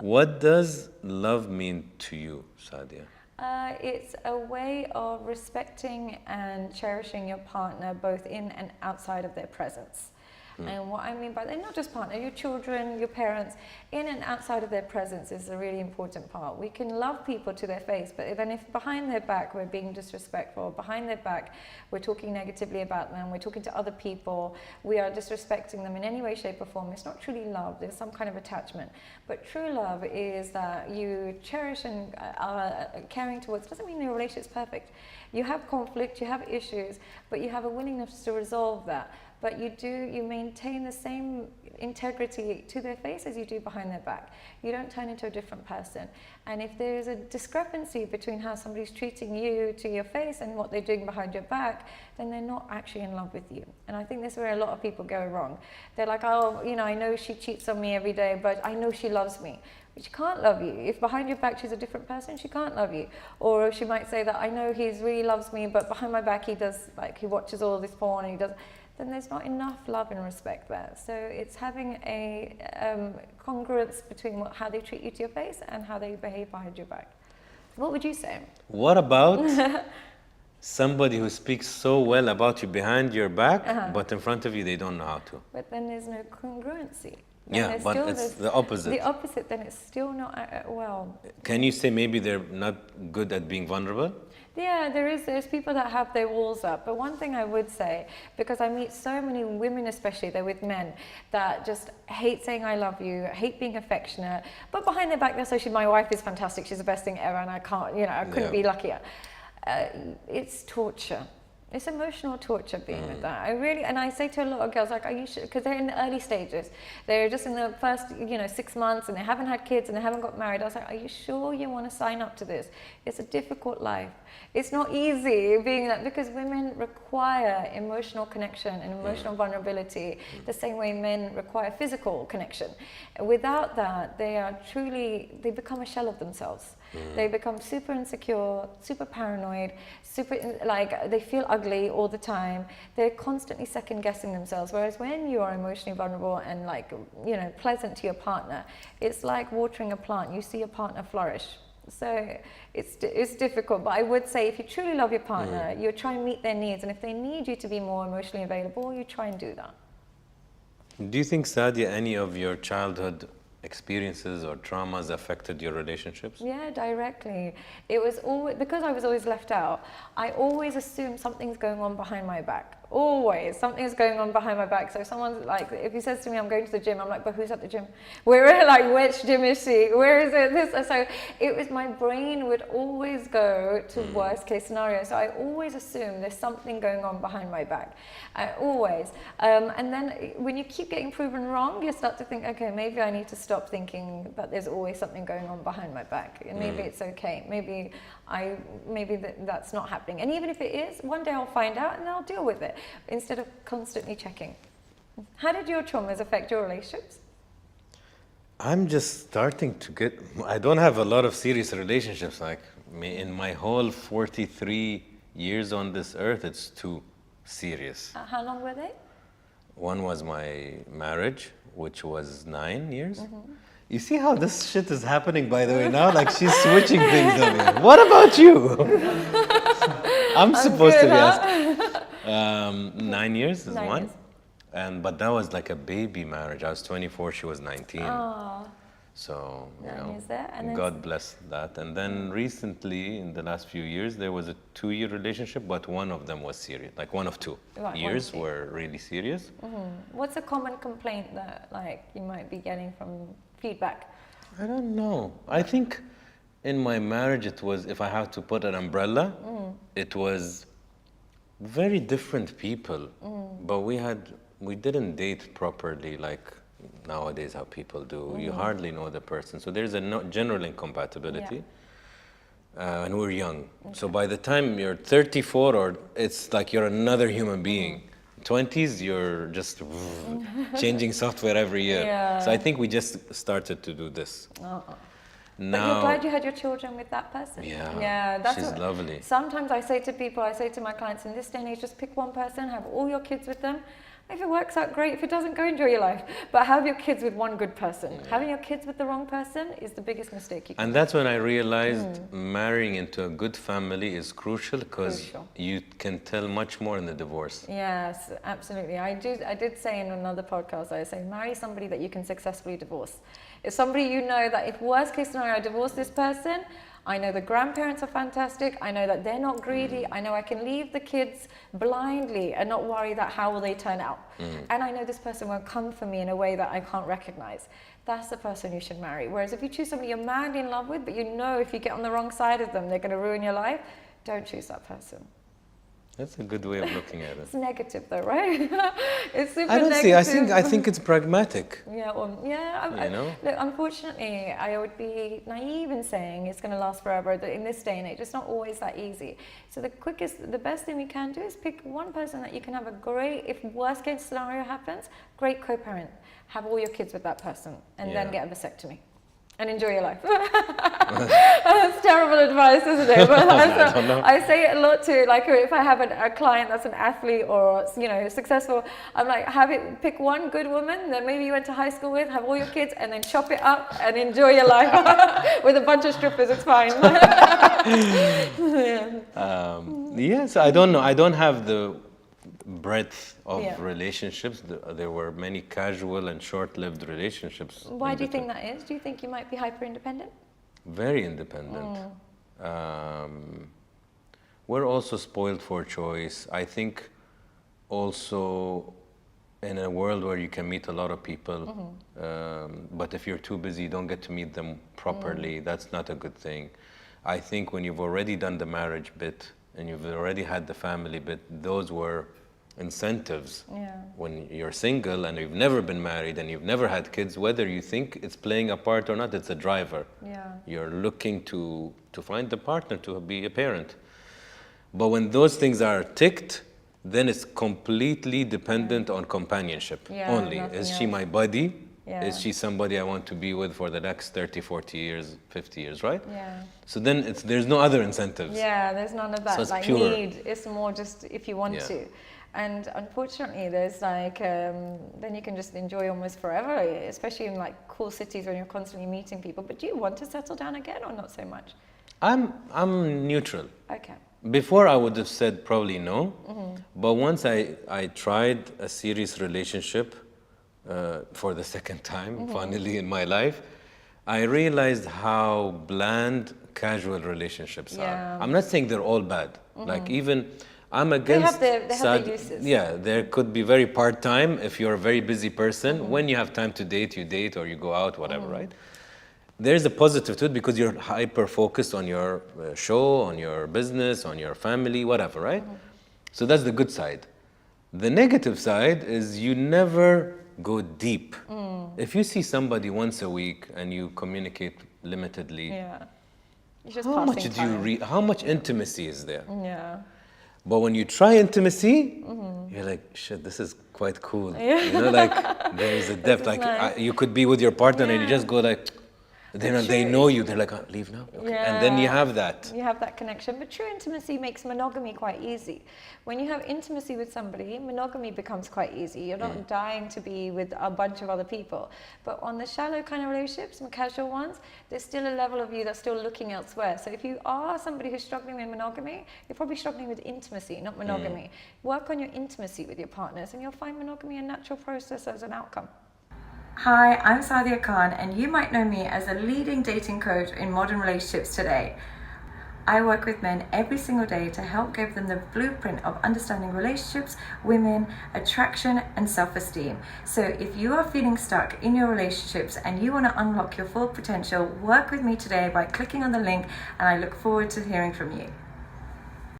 What does love mean to you, Sadia? It's a way of respecting and cherishing your partner both in and outside of their presence. And what I mean by that, not just partner, your children, your parents, in and outside of their presence is a really important part. We can love people to their face, but then if behind their back we're being disrespectful, behind their back we're talking negatively about them, we're talking to other people, we are disrespecting them in any way, shape or form, it's not truly love, there's some kind of attachment. But true love is that you cherish and are caring towards, doesn't mean your relationship's perfect. You have conflict, you have issues, but you have a willingness to resolve that. But you maintain the same integrity to their face as you do behind their back. You don't turn into a different person. And if there is a discrepancy between how somebody's treating you to your face and what they're doing behind your back, then they're not actually in love with you. And I think this is where a lot of people go wrong. They're like, oh, you know, I know she cheats on me every day, but I know she loves me. But she can't love you. If behind your back she's a different person, she can't love you. Or she might say that I know he really loves me, but behind my back he does, like, he watches all this porn and he does. Then there's not enough love and respect there. So it's having a congruence between how they treat you to your face and how they behave behind your back. What would you say? What about somebody who speaks so well about you behind your back, but in front of you they don't know how to? But then there's no congruency. Yeah, but it's the opposite. The opposite, then it's still not well. Can you say maybe they're not good at being vulnerable? Yeah, there's people that have their walls up. But one thing I would say, because I meet so many women, especially, they're with men, that just hate saying I love you, hate being affectionate, but behind their back they're saying my wife is fantastic, she's the best thing ever, and I can't, you know, I couldn't be luckier. It's torture. It's emotional torture being with that. And I say to a lot of girls, like, are you sure? Because they're in the early stages. They're just in the first, 6 months and they haven't had kids and they haven't got married. I was like, are you sure you want to sign up to this? It's a difficult life. It's not easy being that, because women require emotional connection and emotional vulnerability the same way men require physical connection. Without that, they become a shell of themselves. They become super insecure, super paranoid, they feel ugly all the time. They're constantly second guessing themselves. Whereas when you are emotionally vulnerable and pleasant to your partner, it's like watering a plant. You see your partner flourish. So it's difficult, but I would say if you truly love your partner, you try and meet their needs. And if they need you to be more emotionally available, you try and do that. Do you think, Sadia, any of your childhood experiences or traumas affected your relationships? Yeah, directly. It was always, because I was always left out, I always assumed something's going on behind my back. Always, something's going on behind my back. So someone's like, if he says to me, I'm going to the gym, I'm like, but who's at the gym? Which gym is she? Where is it? So it was, my brain would always go to worst case scenario. So I always assume there's something going on behind my back. Always. And then when you keep getting proven wrong, you start to think, okay, maybe I need to stop thinking that there's always something going on behind my back. And maybe it's okay. Maybe that's not happening. And even if it is, one day I'll find out and I'll deal with it, instead of constantly checking. How did your traumas affect your relationships? I'm just starting to I don't have a lot of serious relationships. Like, in my whole 43 years on this earth, it's 2 serious. How long were they? One was my marriage, which was 9 years. You see how this shit is happening, by the way, now? Like, she's switching things on me. What about you? I'm supposed to be asked. 9 years is 9 one. years. But that was like a baby marriage. I was 24, she was 19. Oh. So, 9 years there. And God bless that. And then recently, in the last few years, there was a 2-year relationship, but one of them was serious. Like, one of 2 years were really serious. What's a common complaint that, like, you might be getting from feedback? I don't know. I think in my marriage, it was, if I have to put an umbrella, it was very different people. But we didn't date properly, like nowadays how people do. You hardly know the person. So there's a general incompatibility. And we're young. So by the time you're 34, it's like you're another human being. 20s, you're just changing software every year. So I think we just started to do this. Now, but you're glad you had your children with that person. Yeah, that's she's lovely. Sometimes I say to people, I say to my clients, in this day and age, just pick one person, have all your kids with them, If it works out, great. If it doesn't, go enjoy your life. But have your kids with one good person. Having your kids with the wrong person is the biggest mistake you can And that's when I realized marrying into a good family is crucial, because you can tell much more in the divorce. Yes, absolutely. I did say in another podcast, I say marry somebody that you can successfully divorce. If somebody you know that if worst case scenario I divorce this person, I know the grandparents are fantastic. I know that they're not greedy. I know I can leave the kids blindly and not worry that how will they turn out. And I know this person won't come for me in a way that I can't recognize. That's the person you should marry. Whereas if you choose somebody you're madly in love with, but you know if you get on the wrong side of them, they're going to ruin your life, don't choose that person. That's a good way of looking at it. It's negative though, right? It's super I don't negative. see. I think it's pragmatic. Yeah, well, yeah. You know? Look, unfortunately, I would be naive in saying it's going to last forever. That in this day and age, it's not always that easy. So the best thing we can do is pick one person that you can have a great, if worst case scenario happens, great co-parent. Have all your kids with that person, and then get a vasectomy. And enjoy your life. That's terrible advice, isn't it? But I say it a lot too. Like if I have a client that's an athlete or successful, I'm like, pick one good woman that maybe you went to high school with, have all your kids, and then chop it up and enjoy your life with a bunch of strippers. It's fine. Yes, I don't know. I don't have the breadth of relationships. There were many casual and short-lived relationships. Why do you think that is? Do you think you might be hyper-independent? Very independent. We're also spoiled for choice. I think also in a world where you can meet a lot of people, but if you're too busy, you don't get to meet them properly. That's not a good thing. I think when you've already done the marriage bit and you've already had the family bit, those were incentives. When you're single and you've never been married and you've never had kids, whether you think it's playing a part or not, it's a driver. You're looking to find the partner to be a parent. But when those things are ticked, then it's completely dependent on companionship only. Is she my buddy? Is she somebody I want to be with for the next 30, 40 years, 50 years, right? So then there's no other incentives. There's none of that. So it's like pure. Need. It's more just if you want to. And unfortunately, there's like, then you can just enjoy almost forever, especially in like cool cities when you're constantly meeting people. But do you want to settle down again or not so much? I'm neutral. Okay. Before I would have said probably no, but once I tried a serious relationship for the second time, finally in my life, I realized how bland casual relationships are. I'm not saying they're all bad. Like even I'm against. They have their uses. Yeah, there could be very part-time if you're a very busy person. When you have time to date, you date or you go out, whatever, right? There's a positive to it because you're hyper-focused on your show, on your business, on your family, whatever, right? So that's the good side. The negative side is you never go deep. If you see somebody once a week and you communicate limitedly, just how much how much intimacy is there? But when you try intimacy, you're like, shit, this is quite cool. You know, like there's a depth. Like nice. you could be with your partner and you just go like, they know you. They're like, oh, leave now. Okay. And then you have that. You have that connection. But true intimacy makes monogamy quite easy. When you have intimacy with somebody, monogamy becomes quite easy. You're not dying to be with a bunch of other people. But on the shallow kind of relationships and casual ones, there's still a level of you that's still looking elsewhere. So if you are somebody who's struggling with monogamy, you're probably struggling with intimacy, not monogamy. Work on your intimacy with your partners and you'll find monogamy a natural process as an outcome. Hi, I'm Sadia Khan, and you might know me as a leading dating coach in modern relationships today. I work with men every single day to help give them the blueprint of understanding relationships, women, attraction, and self-esteem. So if you are feeling stuck in your relationships and you want to unlock your full potential, work with me today by clicking on the link, and I look forward to hearing from you.